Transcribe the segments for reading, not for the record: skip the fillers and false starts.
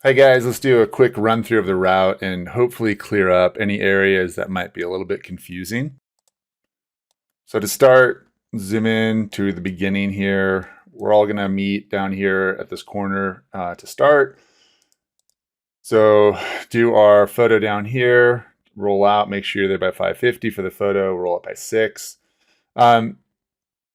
Hey guys, let's do a quick run through of the route and hopefully clear up any areas that might be a little bit confusing. So to start, zoom in to the beginning here. We're all going to meet down here at this corner to start. So do our photo down here, roll out, make sure you're there by 550 for the photo, roll it by 6. We're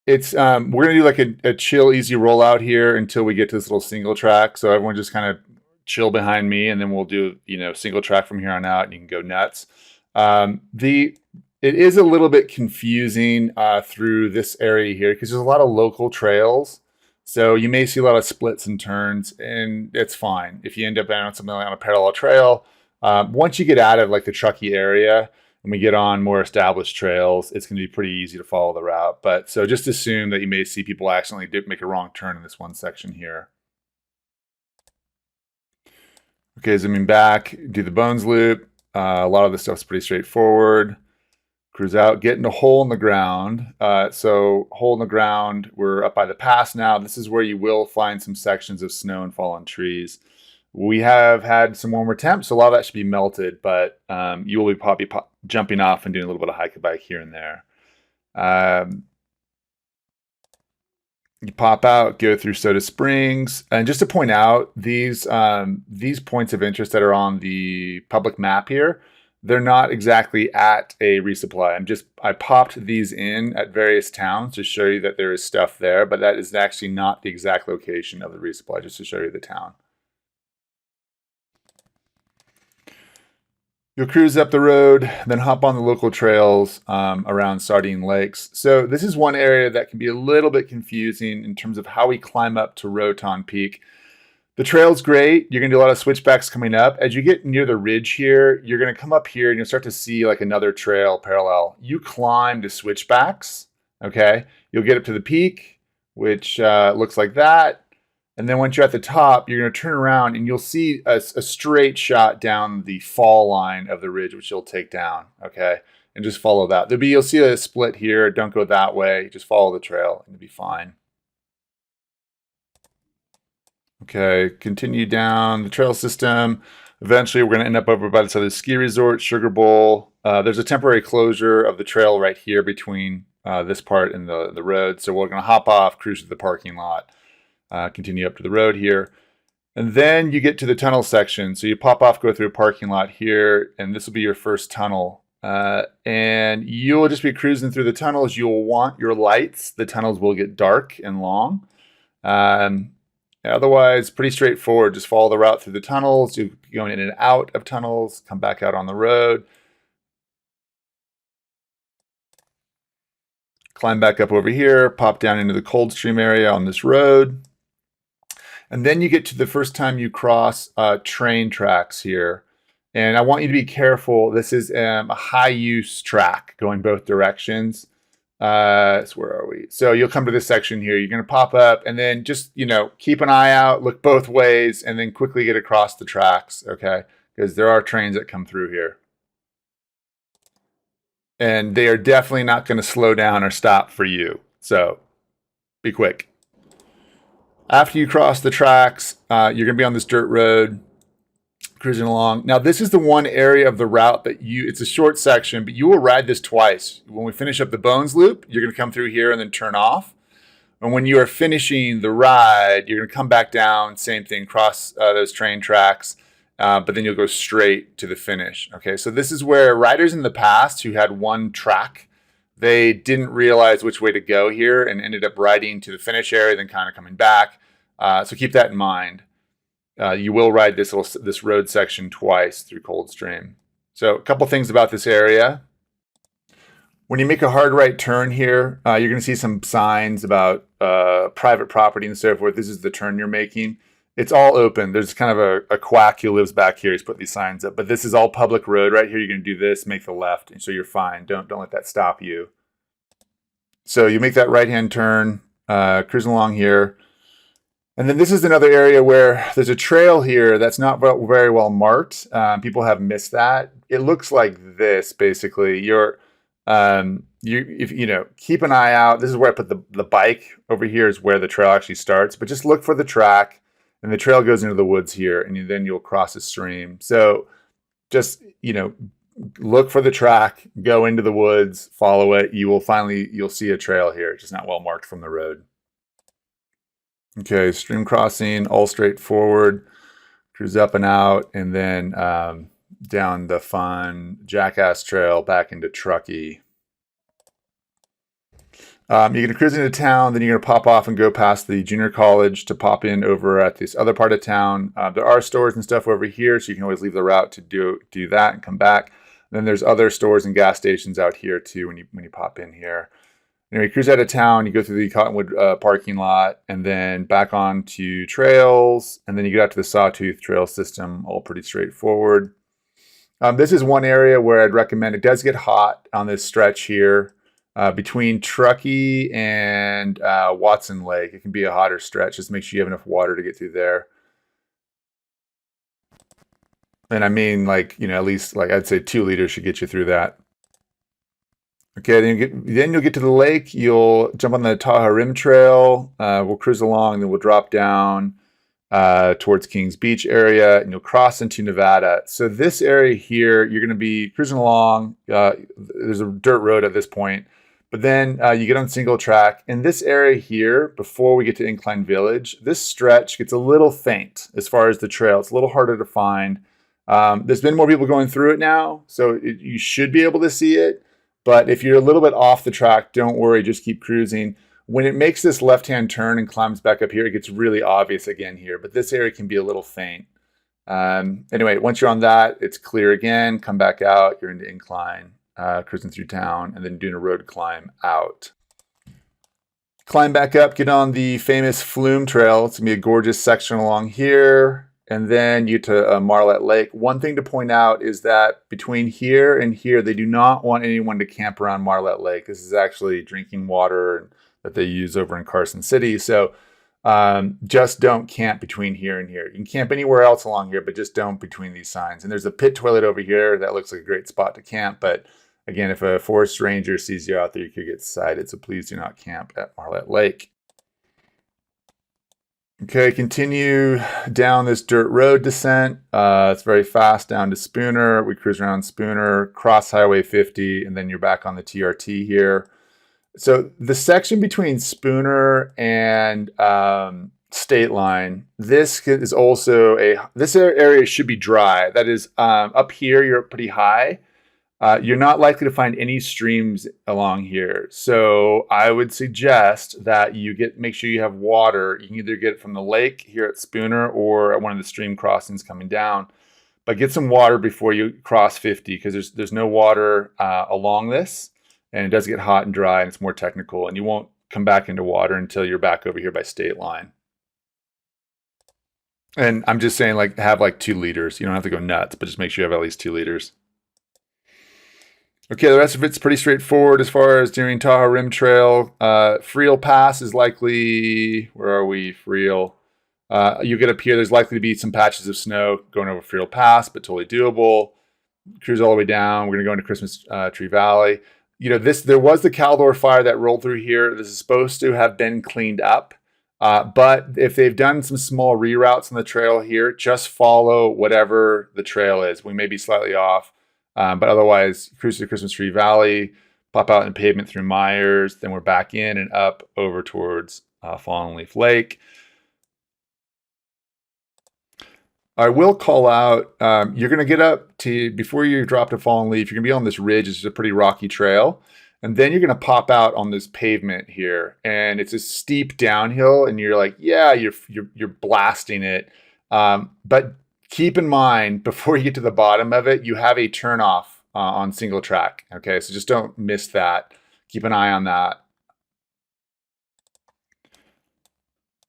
gonna do like a chill, easy rollout here until we get to this little single track. So everyone just kind of chill behind me, and then we'll do single track from here on out, and you can go nuts. The It is a little bit confusing through this area here because there's a lot of local trails. So you may see a lot of splits and turns, and it's fine if you end up on something like on a parallel trail. Once you get out of like the Truckee area, and we get on more established trails, it's going to be pretty easy to follow the route. But so just assume that you may see people accidentally make a wrong turn in this one section here. Okay, zooming back, do the Bones Loop. A lot of this stuff's pretty straightforward. Cruise out, get in a hole in the ground. So hole in the ground, we're up by the pass now. This is where you will find some sections of snow and fallen trees. We have had some warmer temps, so a lot of that should be melted, but you will be probably jumping off and doing a little bit of hike a bike here and there. You pop out, go through Soda Springs, and just to point out, these points of interest that are on the public map here, they're not exactly at a resupply. I popped these in at various towns to show you that there is stuff there, but that is actually not the exact location of the resupply, just to show you the town. You'll cruise up the road, then hop on the local trails around Sardine Lakes. So this is one area that can be a little bit confusing in terms of how we climb up to Roton Peak. The trail's great. You're going to do a lot of switchbacks coming up. As you get near the ridge here, you're going to come up here and you'll start to see like another trail parallel. You climb the switchbacks, okay? You'll get up to the peak, which looks like that. And then once you're at the top, you're going to turn around and you'll see a straight shot down the fall line of the ridge, which you'll take down, okay? And just follow that. You'll see a split here. Don't go that way. Just follow the trail and you'll be fine. Okay, continue down the trail system. Eventually, we're going to end up over by this other ski resort, Sugar Bowl. There's a temporary closure of the trail right here between this part and the road. So we're going to hop off, cruise to the parking lot. Continue up to the road here. And then you get to the tunnel section. So you pop off, go through a parking lot here, and this will be your first tunnel. And you'll just be cruising through the tunnels. You'll want your lights. The tunnels will get dark and long. Otherwise, pretty straightforward. Just follow the route through the tunnels. You're going in and out of tunnels, come back out on the road. Climb back up over here, pop down into the Coldstream area on this road. And then you get to the first time you cross train tracks here. And I want you to be careful. This is a high use track going both directions. So where are we? So you'll come to this section here. You're going to pop up and then just, keep an eye out, look both ways, and then quickly get across the tracks, okay? Because there are trains that come through here. And they are definitely not going to slow down or stop for you. So be quick. After you cross the tracks, you're going to be on this dirt road, cruising along. Now, this is the one area of the route that it's a short section, but you will ride this twice. When we finish up the Bones Loop, you're going to come through here and then turn off. And when you are finishing the ride, you're going to come back down, same thing, cross those train tracks, but then you'll go straight to the finish. Okay, so this is where riders in the past who had one track, they didn't realize which way to go here and ended up riding to the finish area, then kind of coming back. So keep that in mind. You will ride this road section twice through Coldstream. So a couple things about this area. When you make a hard right turn here, you're going to see some signs about private property and so forth. This is the turn you're making. It's all open. There's kind of a quack who lives back here. He's put these signs up, but this is all public road right here. You're going to do this, make the left, and so you're fine. Don't let that stop you. So you make that right-hand turn, cruising along here. And then this is another area where there's a trail here that's not very well marked. People have missed that. It looks like this, basically. Keep an eye out. This is where I put the bike. Over here is where the trail actually starts. But just look for the track and the trail goes into the woods here, and then you'll cross a stream. So just, look for the track, go into the woods, follow it. You'll see a trail here, just not well marked from the road. Okay, stream crossing, all straightforward. Cruise up and out, and then down the fun Jackass Trail back into Truckee. You're going to cruise into town, then you're going to pop off and go past the junior college to pop in over at this other part of town. There are stores and stuff over here, so you can always leave the route to do that and come back. And then there's other stores and gas stations out here too when you pop in here. Anyway, cruise out of town, you go through the Cottonwood parking lot, and then back onto trails, and then you get out to the Sawtooth Trail system, all pretty straightforward. This is one area where I'd recommend, it does get hot on this stretch here. Between Truckee and Watson Lake, it can be a hotter stretch. Just make sure you have enough water to get through there. And I mean, at least I'd say 2 liters should get you through that. Okay, then you'll get to the lake. You'll jump on the Tahoe Rim Trail. We'll cruise along, then we'll drop down towards Kings Beach area, and you'll cross into Nevada. So this area here, you're going to be cruising along. There's a dirt road at this point. But then you get on single track. In this area here, before we get to Incline Village, this stretch gets a little faint as far as the trail. It's a little harder to find. There's been more people going through it now, so you should be able to see it. But if you're a little bit off the track, don't worry, just keep cruising. When it makes this left-hand turn and climbs back up here, it gets really obvious again here. But this area can be a little faint. Anyway, once you're on that, it's clear again. Come back out, you're into incline. Cruising through town, and then doing a road climb out. Climb back up, get on the famous Flume Trail. It's going to be a gorgeous section along here, and then you get to Marlette Lake. One thing to point out is that between here and here, they do not want anyone to camp around Marlette Lake. This is actually drinking water that they use over in Carson City, so just don't camp between here and here. You can camp anywhere else along here, but just don't between these signs. And there's a pit toilet over here that looks like a great spot to camp, but again, if a forest ranger sees you out there, you could get cited, so please do not camp at Marlette Lake. Okay, continue down this dirt road descent. It's very fast down to Spooner. We cruise around Spooner, cross Highway 50, and then you're back on the TRT here. So the section between Spooner and State Line, this is also this area should be dry. That is, up here, you're pretty high. You're not likely to find any streams along here. So I would suggest that you make sure you have water. You can either get it from the lake here at Spooner or at one of the stream crossings coming down. But get some water before you cross 50, because there's no water along this. And it does get hot and dry, and it's more technical. And you won't come back into water until you're back over here by State Line. And I'm just saying, have 2 liters. You don't have to go nuts, but just make sure you have at least 2 liters. Okay, the rest of it's pretty straightforward as far as doing Tahoe Rim Trail. Friel Pass is likely, where are we, Friel? You get up here, there's likely to be some patches of snow going over Friel Pass, but totally doable. Cruise all the way down. We're going to go into Christmas Tree Valley. There was the Caldor fire that rolled through here. This is supposed to have been cleaned up. But if they've done some small reroutes on the trail here, just follow whatever the trail is. We may be slightly off. But otherwise, cruise to Christmas Tree Valley, pop out in pavement through Myers, then we're back in and up over towards Fallen Leaf Lake. I will call out, you're going to get up to, before you drop to Fallen Leaf, you're going to be on this ridge. It's a pretty rocky trail. And then you're going to pop out on this pavement here. And it's a steep downhill, and you're like, yeah, you're blasting it. But keep in mind, before you get to the bottom of it, you have a turnoff on single track. Okay, so just don't miss that. Keep an eye on that.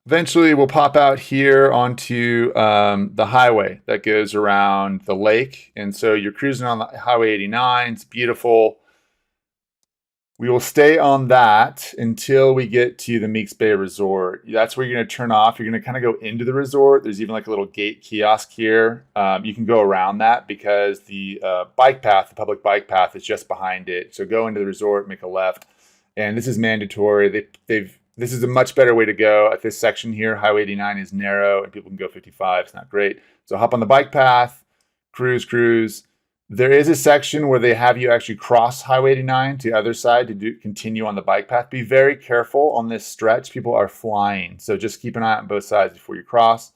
Eventually, we'll pop out here onto the highway that goes around the lake. And so you're cruising on the Highway 89. It's beautiful. We will stay on that until we get to the Meeks Bay Resort. That's where you're going to turn off. You're going to kind of go into the resort. There's even a little gate kiosk here. You can go around that because the bike path, the public bike path, is just behind it. So go into the resort, make a left. And this is mandatory. They've This is a much better way to go at this section here. Highway 89 is narrow and people can go 55. It's not great. So hop on the bike path, cruise. There is a section where they have you actually cross Highway 89 to the other side to continue on the bike path. Be very careful on this stretch. People are flying. So just keep an eye on both sides before you cross.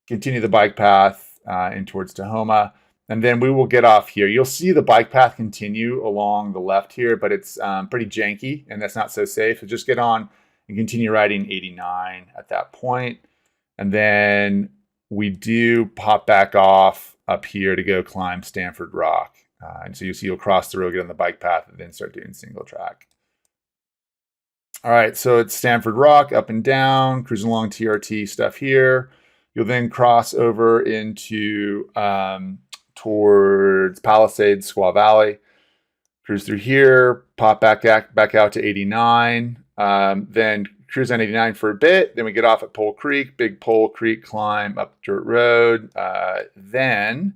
Continue the bike path in towards Tahoma. And then we will get off here. You'll see the bike path continue along the left here, but it's pretty janky and that's not so safe. So just get on and continue riding 89 at that point. And then we do pop back off up here to go climb Stanford Rock. And so you'll cross the road, get on the bike path, and then start doing single track. All right, so it's Stanford Rock, up and down, cruising along TRT stuff here. You'll then cross over into towards Palisades, Squaw Valley. Cruise through here, pop back out to 89. Then cruise on 89 for a bit. Then we get off at Pole Creek, big Pole Creek climb up dirt road. Then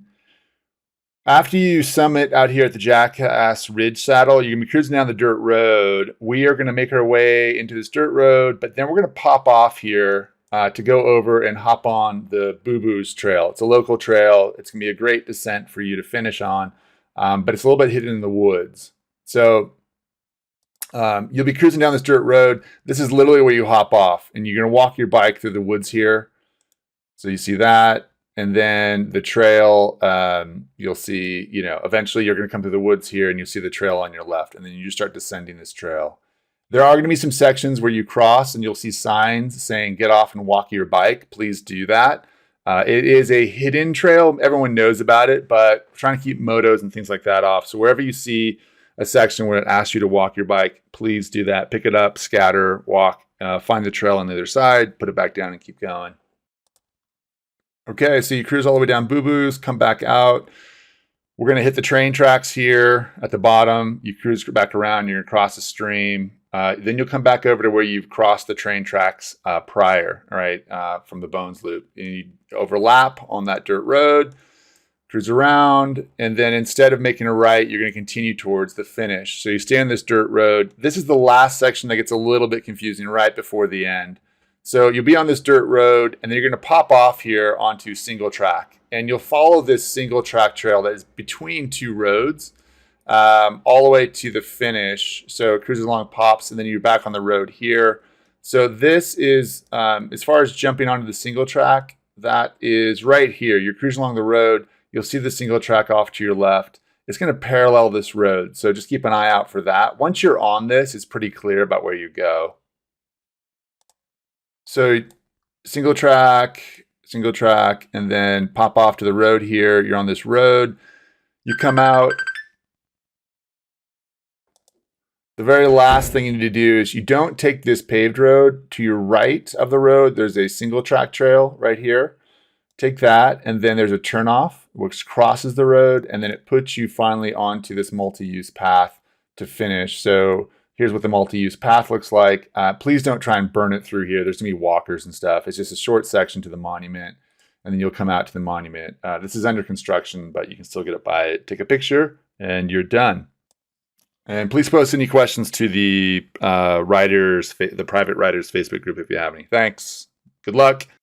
after you summit out here at the Jackass Ridge Saddle, you're going to be cruising down the dirt road. We are going to make our way into this dirt road, but then we're going to pop off here to go over and hop on the Boo Boo's Trail. It's a local trail. It's going to be a great descent for you to finish on, but it's a little bit hidden in the woods. So you'll be cruising down this dirt road. This is literally where you hop off, and you're going to walk your bike through the woods here. So you see that, and then the trail, you'll see, eventually you're going to come through the woods here, and you'll see the trail on your left, and then you just start descending this trail. There are going to be some sections where you cross, and you'll see signs saying, get off and walk your bike. Please do that. It is a hidden trail. Everyone knows about it, but we're trying to keep motos and things like that off. So wherever you see a section where it asks you to walk your bike, please do that. Pick it up, scatter, walk, find the trail on the other side, put it back down and keep going. Okay, so you cruise all the way down Boo Boo's, come back out. We're going to hit the train tracks here at the bottom. You cruise back around, you're going to cross the stream. Then you'll come back over to where you've crossed the train tracks prior, right, from the Bones Loop. And you overlap on that dirt road, cruise around, and then instead of making a right, you're going to continue towards the finish. So you stay on this dirt road. This is the last section that gets a little bit confusing right before the end. So you'll be on this dirt road, and then you're going to pop off here onto single track. And you'll follow this single track trail that is between two roads all the way to the finish. So it cruises along, pops, and then you're back on the road here. So this is, as far as jumping onto the single track, that is right here. You're cruising along the road. You'll see the single track off to your left. It's going to parallel this road. So just keep an eye out for that. Once you're on this, it's pretty clear about where you go. So single track, and then pop off to the road here. You're on this road. You come out. The very last thing you need to do is you don't take this paved road. To your right of the road, there's a single track trail right here. Take that, and then there's a turnoff which crosses the road, and then it puts you finally onto this multi-use path to finish. So here's what the multi-use path looks like. Please don't try and burn it through here. There's gonna be walkers and stuff. It's just a short section to the monument, and then you'll come out to the monument. This is under construction, but you can still get it by it. Take a picture, and you're done. And please post any questions to the private writers Facebook group if you have any. Thanks. Good luck.